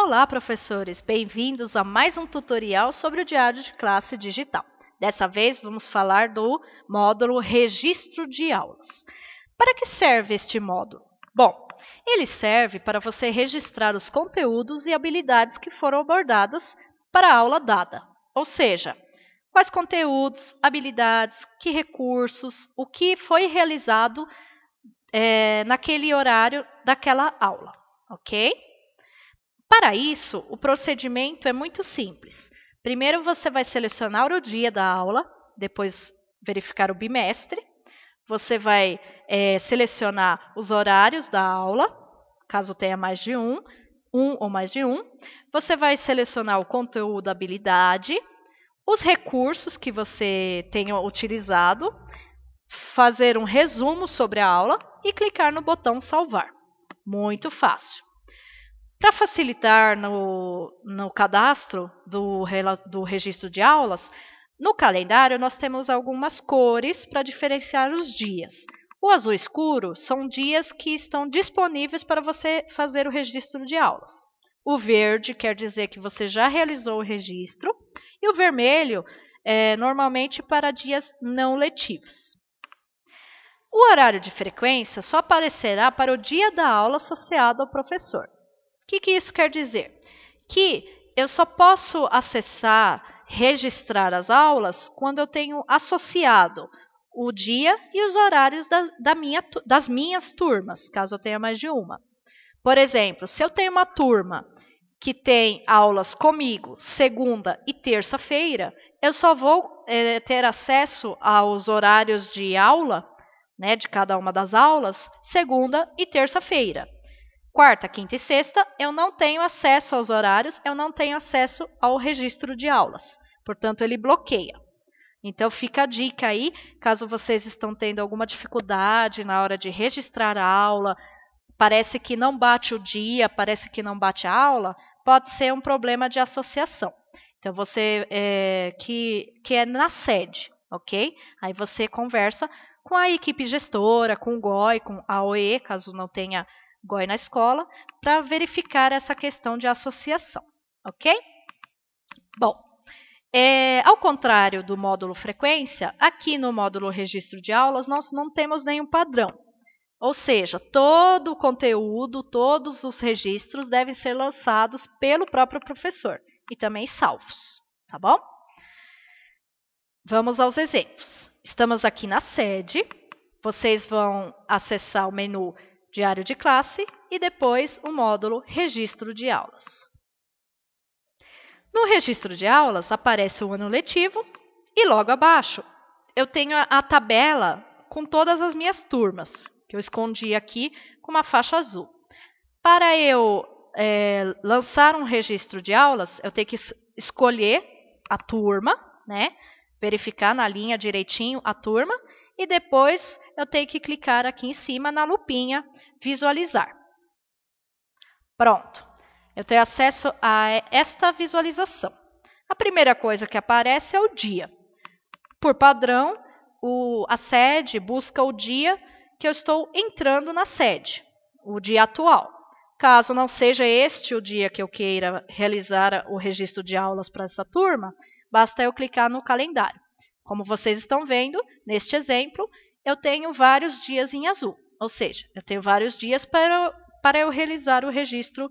Olá, professores! Bem-vindos a mais um tutorial sobre o diário de classe digital. Dessa vez, vamos falar do módulo Registro de Aulas. Para que serve este módulo? Bom, ele serve para você registrar os conteúdos e habilidades que foram abordadas para a aula dada. Ou seja, quais conteúdos, habilidades, que recursos, o que foi realizado naquele horário daquela aula, ok? Para isso, o procedimento é muito simples. Primeiro, você vai selecionar o dia da aula, depois verificar o bimestre. Você vai selecionar os horários da aula, caso tenha mais de um ou mais de um. Você vai selecionar o conteúdo, habilidade, os recursos que você tenha utilizado, fazer um resumo sobre a aula e clicar no botão salvar. Muito fácil. Para facilitar no cadastro do registro de aulas, no calendário nós temos algumas cores para diferenciar os dias. O azul escuro são dias que estão disponíveis para você fazer o registro de aulas. O verde quer dizer que você já realizou o registro e o vermelho é normalmente para dias não letivos. O horário de frequência só aparecerá para o dia da aula associado ao professor. O que isso quer dizer? Que eu só posso acessar, registrar as aulas quando eu tenho associado o dia e os horários das minhas turmas, caso eu tenha mais de uma. Por exemplo, se eu tenho uma turma que tem aulas comigo segunda e terça-feira, eu só vou ter acesso aos horários de aula, de cada uma das aulas, segunda e terça-feira. Quarta, quinta e sexta, eu não tenho acesso aos horários, eu não tenho acesso ao registro de aulas. Portanto, ele bloqueia. Então, fica a dica aí, caso vocês estão tendo alguma dificuldade na hora de registrar a aula, parece que não bate o dia, parece que não bate a aula, pode ser um problema de associação. Então, você que é na sede, ok? Aí você conversa com a equipe gestora, com o GOI, com a OE, caso não tenha GOI na escola, para verificar essa questão de associação, ok? Bom, ao contrário do módulo frequência, aqui no módulo registro de aulas nós não temos nenhum padrão. Ou seja, todo o conteúdo, todos os registros devem ser lançados pelo próprio professor e também salvos, tá bom? Vamos aos exemplos. Estamos aqui na sede, vocês vão acessar o menu Diário de classe e depois o módulo Registro de aulas. No registro de aulas aparece o ano letivo e logo abaixo eu tenho a tabela com todas as minhas turmas, que eu escondi aqui com uma faixa azul. Para eu lançar um registro de aulas, eu tenho que escolher a turma, verificar na linha direitinho a turma, e depois eu tenho que clicar aqui em cima na lupinha, visualizar. Pronto, eu tenho acesso a esta visualização. A primeira coisa que aparece é o dia. Por padrão, a sede busca o dia que eu estou entrando na sede, o dia atual. Caso não seja este o dia que eu queira realizar o registro de aulas para essa turma, basta eu clicar no calendário. Como vocês estão vendo, neste exemplo, eu tenho vários dias em azul, ou seja, eu tenho vários dias para eu realizar o registro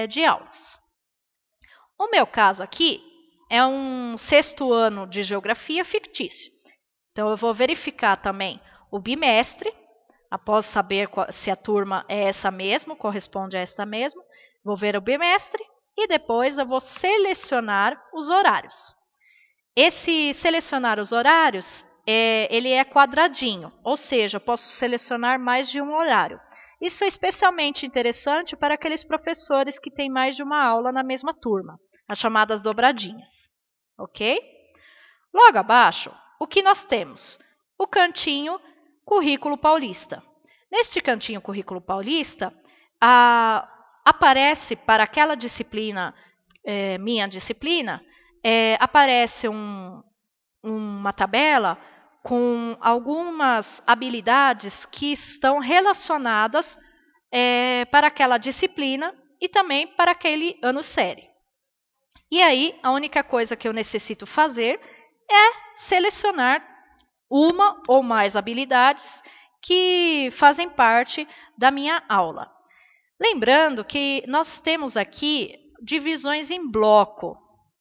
de aulas. O meu caso aqui é um 6º ano de geografia fictício. Então, eu vou verificar também o bimestre, após saber se a turma é essa mesmo, corresponde a esta mesmo. Vou ver o bimestre e depois eu vou selecionar os horários. Esse selecionar os horários, ele é quadradinho, ou seja, eu posso selecionar mais de um horário. Isso é especialmente interessante para aqueles professores que têm mais de uma aula na mesma turma, as chamadas dobradinhas, ok? Logo abaixo, o que nós temos? O cantinho Currículo Paulista. Neste cantinho Currículo Paulista, aparece para aquela disciplina, minha disciplina, aparece uma tabela com algumas habilidades que estão relacionadas para aquela disciplina e também para aquele ano série. E aí, a única coisa que eu necessito fazer é selecionar uma ou mais habilidades que fazem parte da minha aula. Lembrando que nós temos aqui divisões em bloco.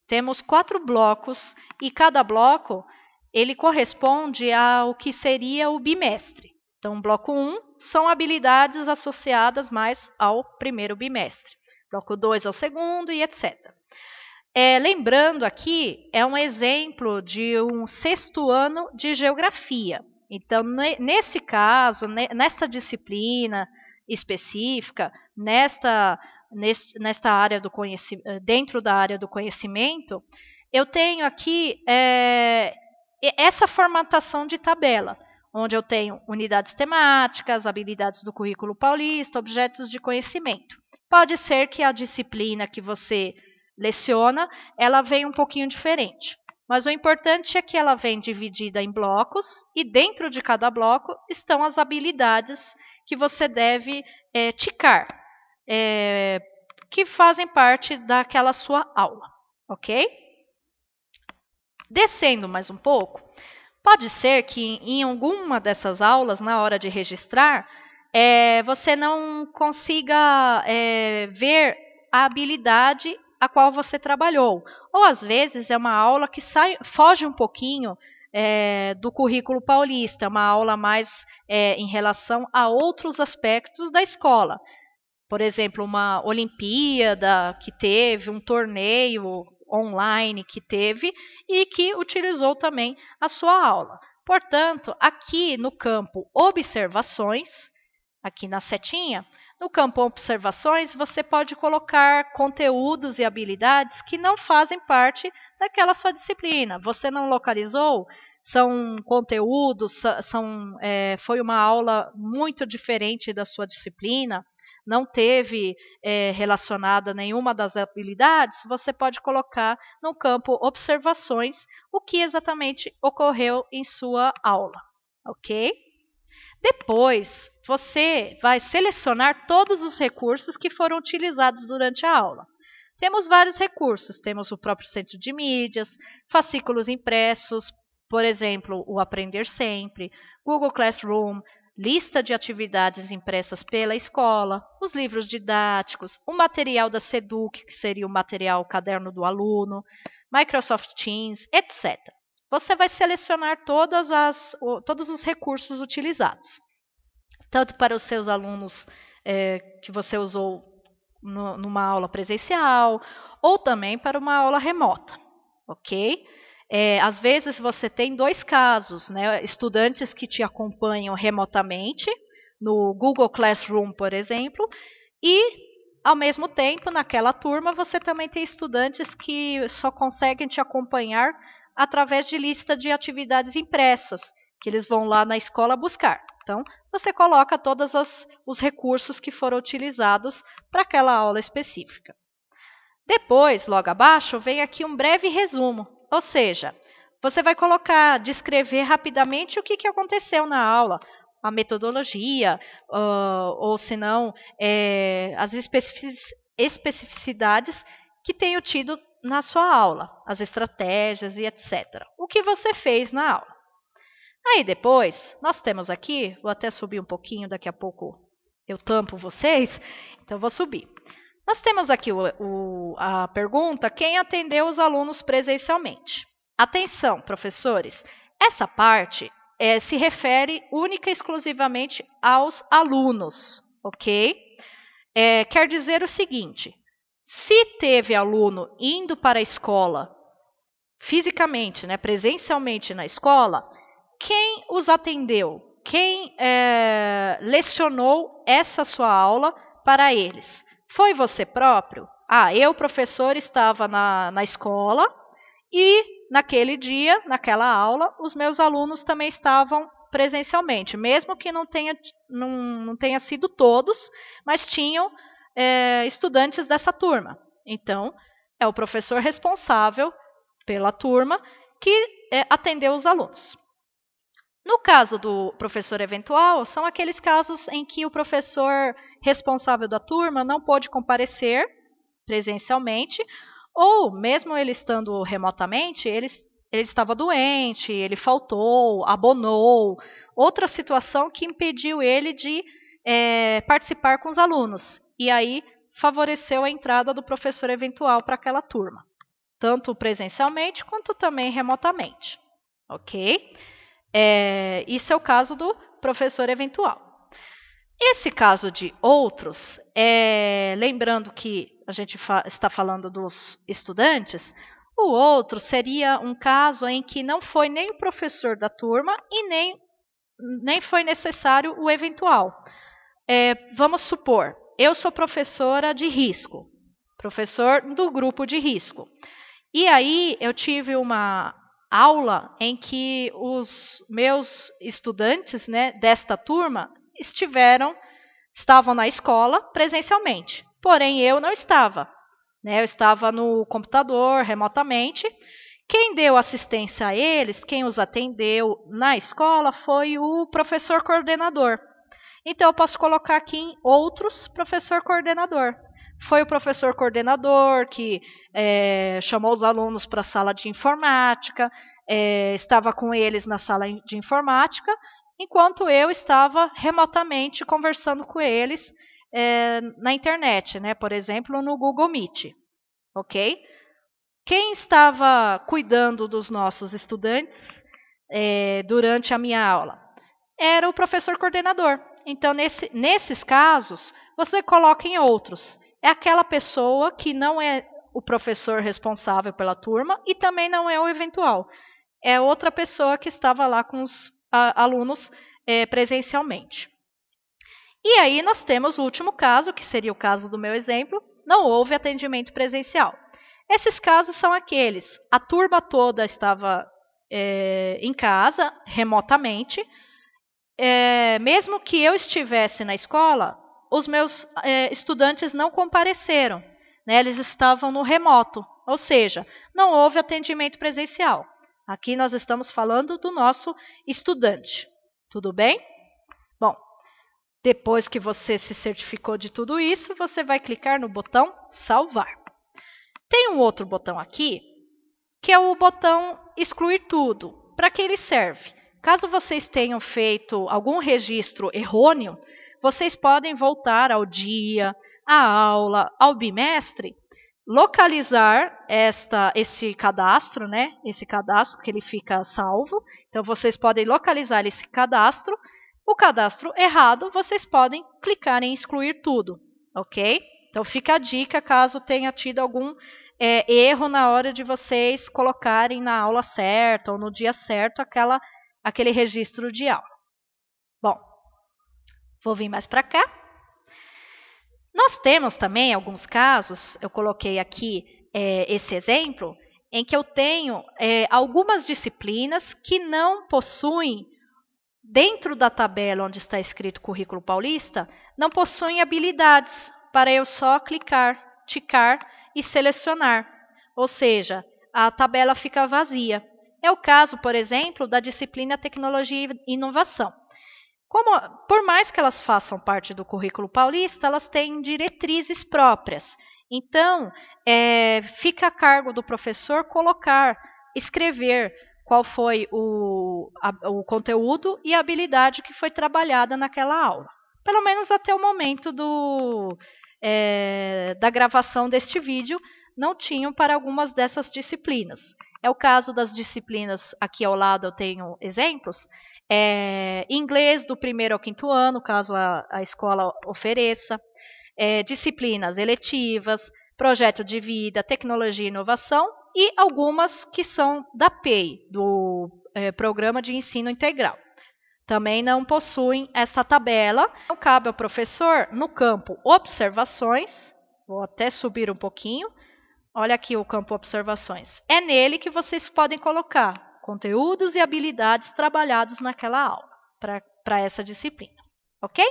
Temos 4 blocos e cada bloco ele corresponde ao que seria o bimestre. Então, bloco 1 são habilidades associadas mais ao primeiro bimestre. Bloco 2 ao segundo e etc. Lembrando aqui, é um exemplo de um 6º ano de geografia. Então, nesse caso, nesta disciplina específica, nesta área do dentro da área do conhecimento, eu tenho aqui essa formatação de tabela, onde eu tenho unidades temáticas, habilidades do currículo paulista, objetos de conhecimento. Pode ser que a disciplina que você leciona, ela vem um pouquinho diferente. Mas o importante é que ela vem dividida em blocos e dentro de cada bloco estão as habilidades que você deve ticar, que fazem parte daquela sua aula, ok? Descendo mais um pouco, pode ser que em alguma dessas aulas, na hora de registrar, você não consiga ver a habilidade a qual você trabalhou. Ou, às vezes, é uma aula que foge um pouquinho do currículo paulista, uma aula mais em relação a outros aspectos da escola. Por exemplo, uma Olimpíada que teve, um torneio online que teve e que utilizou também a sua aula. Portanto, aqui no campo Observações, aqui na setinha, no campo Observações, você pode colocar conteúdos e habilidades que não fazem parte daquela sua disciplina. Você não localizou? São conteúdos, foi uma aula muito diferente da sua disciplina, não teve relacionada nenhuma das habilidades, você pode colocar no campo Observações o que exatamente ocorreu em sua aula, ok? Depois, você vai selecionar todos os recursos que foram utilizados durante a aula. Temos vários recursos, temos o próprio centro de mídias, fascículos impressos, por exemplo, o Aprender Sempre, Google Classroom, lista de atividades impressas pela escola, os livros didáticos, o material da SEDUC, que seria o material caderno do aluno, Microsoft Teams, etc. Você vai selecionar todos os recursos utilizados, tanto para os seus alunos que você usou numa aula presencial, ou também para uma aula remota, ok? Às vezes você tem 2 casos, né? Estudantes que te acompanham remotamente, no Google Classroom, por exemplo, e, ao mesmo tempo, naquela turma, você também tem estudantes que só conseguem te acompanhar através de lista de atividades impressas, que eles vão lá na escola buscar. Então, você coloca todos os recursos que foram utilizados para aquela aula específica. Depois, logo abaixo, vem aqui um breve resumo, ou seja, você vai descrever rapidamente o que aconteceu na aula, a metodologia, ou se não, as especificidades que tenho tido na sua aula, as estratégias e etc. O que você fez na aula. Aí depois, nós temos aqui, vou até subir um pouquinho, daqui a pouco eu tampo vocês, então vou subir. Nós temos aqui a pergunta, quem atendeu os alunos presencialmente? Atenção, professores, essa parte se refere única e exclusivamente aos alunos, ok? Quer dizer o seguinte, se teve aluno indo para a escola fisicamente, né, presencialmente na escola, quem os atendeu? Quem lecionou essa sua aula para eles? Foi você próprio? Eu, professor, estava na escola e naquele dia, naquela aula, os meus alunos também estavam presencialmente, mesmo que não tenha sido todos, mas tinham estudantes dessa turma. Então, é o professor responsável pela turma que atendeu os alunos. No caso do professor eventual, são aqueles casos em que o professor responsável da turma não pôde comparecer presencialmente, ou mesmo ele estando remotamente, ele estava doente, ele faltou, abonou, outra situação que impediu ele de participar com os alunos. E aí favoreceu a entrada do professor eventual para aquela turma, tanto presencialmente quanto também remotamente. Ok? Isso é o caso do professor eventual. Esse caso de outros, lembrando que a gente está falando dos estudantes, o outro seria um caso em que não foi nem o professor da turma e nem foi necessário o eventual. Vamos supor, eu sou professora de risco, professor do grupo de risco. E aí eu tive uma aula em que os meus estudantes, né, desta turma estavam na escola presencialmente, porém eu não estava. Né, eu estava no computador remotamente. Quem deu assistência a eles, quem os atendeu na escola foi o professor coordenador. Então eu posso colocar aqui em outros professor coordenador. Foi o professor coordenador que chamou os alunos para a sala de informática, estava com eles na sala de informática, enquanto eu estava remotamente conversando com eles na internet, né? Por exemplo, no Google Meet. Ok? Quem estava cuidando dos nossos estudantes durante a minha aula? Era o professor coordenador. Então, nesses casos, você coloca em outros. É aquela pessoa que não é o professor responsável pela turma e também não é o eventual. É outra pessoa que estava lá com os alunos presencialmente. E aí nós temos o último caso, que seria o caso do meu exemplo, não houve atendimento presencial. Esses casos são aqueles, a turma toda estava em casa, remotamente, mesmo que eu estivesse na escola, os meus estudantes não compareceram, né? Eles estavam no remoto, ou seja, não houve atendimento presencial. Aqui nós estamos falando do nosso estudante. Tudo bem? Bom, depois que você se certificou de tudo isso, você vai clicar no botão salvar. Tem um outro botão aqui, que é o botão excluir tudo. Para que ele serve? Caso vocês tenham feito algum registro errôneo, vocês podem voltar ao dia, à aula, ao bimestre, localizar esse cadastro, né? Esse cadastro que ele fica salvo. Então, vocês podem localizar esse cadastro. O cadastro errado, vocês podem clicar em excluir tudo, ok? Então, fica a dica caso tenha tido algum erro na hora de vocês colocarem na aula certa ou no dia certo aquele registro de aula. Bom, vou vir mais para cá. Nós temos também alguns casos, eu coloquei aqui esse exemplo, em que eu tenho algumas disciplinas que não possuem, dentro da tabela onde está escrito Currículo Paulista, não possuem habilidades para eu só clicar, ticar e selecionar. Ou seja, a tabela fica vazia. É o caso, por exemplo, da disciplina Tecnologia e Inovação. Por mais que elas façam parte do Currículo Paulista, elas têm diretrizes próprias. Então, fica a cargo do professor escrever qual foi o conteúdo e a habilidade que foi trabalhada naquela aula. Pelo menos até o momento da gravação deste vídeo, não tinham para algumas dessas disciplinas. É o caso das disciplinas, aqui ao lado eu tenho exemplos, inglês do 1º ao 5º ano, caso a escola ofereça, disciplinas eletivas, projeto de vida, tecnologia e inovação, e algumas que são da PEI, do Programa de Ensino Integral. Também não possuem essa tabela. Então, cabe ao professor, no campo Observações, vou até subir um pouquinho, olha aqui o campo Observações. É nele que vocês podem colocar conteúdos e habilidades trabalhados naquela aula, para essa disciplina. Ok?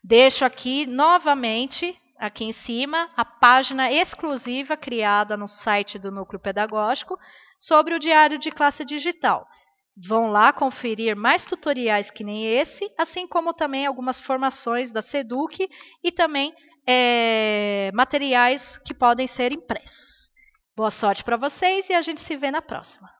Deixo aqui novamente, aqui em cima, a página exclusiva criada no site do Núcleo Pedagógico sobre o Diário de Classe Digital. Vão lá conferir mais tutoriais que nem esse, assim como também algumas formações da Seduc e também materiais que podem ser impressos. Boa sorte para vocês e a gente se vê na próxima.